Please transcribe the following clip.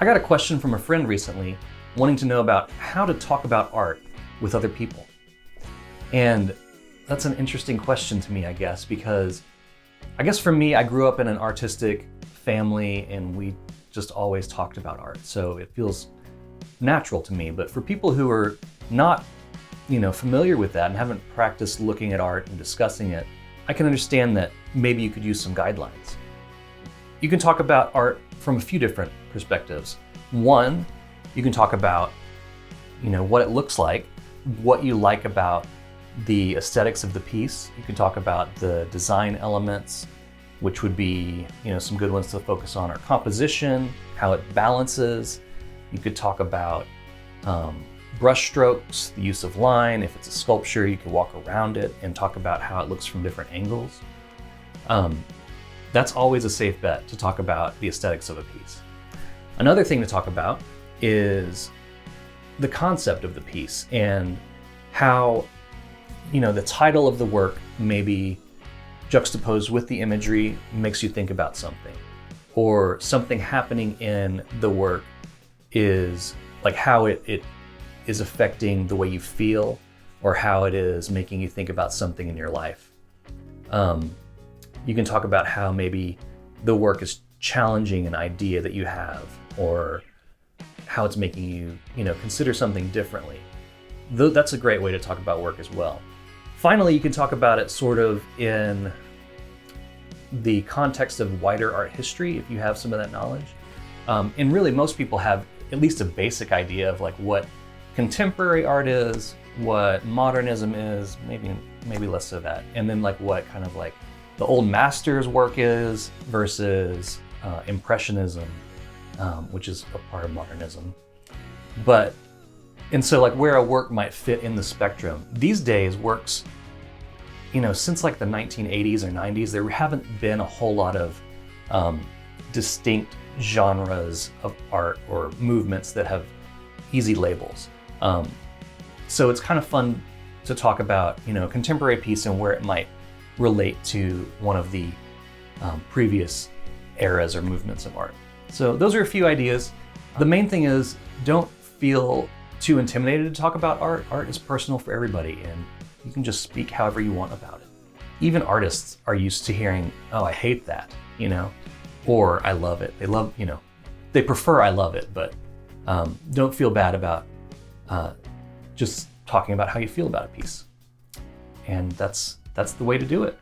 I got a question from a friend recently wanting to know about how to talk about art with other people. And that's an interesting question to me, I guess, because I guess for me, I grew up in an artistic family and we just always talked about art. So it feels natural to me. But for people who are not, familiar with that and haven't practiced looking at art and discussing it, I can understand that maybe you could use some guidelines. You can talk about art from a few different perspectives. One, you can talk about, what it looks like, what you like about the aesthetics of the piece. You can talk about the design elements, which would be, some good ones to focus on are composition, how it balances. You could talk about brush strokes, the use of line. If it's a sculpture, you could walk around it and talk about how it looks from different angles. That's always a safe bet to talk about the aesthetics of a piece. Another thing to talk about is the concept of the piece and how, the title of the work maybe juxtaposed with the imagery makes you think about something, or something happening in the work is like how it is affecting the way you feel, or how it is making you think about something in your life. You can talk about how maybe the work is challenging an idea that you have, or how it's making you, consider something differently. That's a great way to talk about work as well. Finally, you can talk about it sort of in the context of wider art history, if you have some of that knowledge. And really, most people have at least a basic idea of like what contemporary art is, what modernism is, maybe less so that, and then like what kind of like the old masters' work is versus impressionism, which is a part of modernism. And so like where a work might fit in the spectrum. These days, works, since like the 1980s or 90s, there haven't been a whole lot of distinct genres of art or movements that have easy labels. So it's kind of fun to talk about, a contemporary piece and where it might relate to one of the previous eras or movements of art. So those are a few ideas. The main thing is don't feel too intimidated to talk about art. Art is personal for everybody and you can just speak however you want about it. Even artists are used to hearing, oh, I hate that, or I love it. They prefer I love it, but don't feel bad about just talking about how you feel about a piece. And that's the way to do it.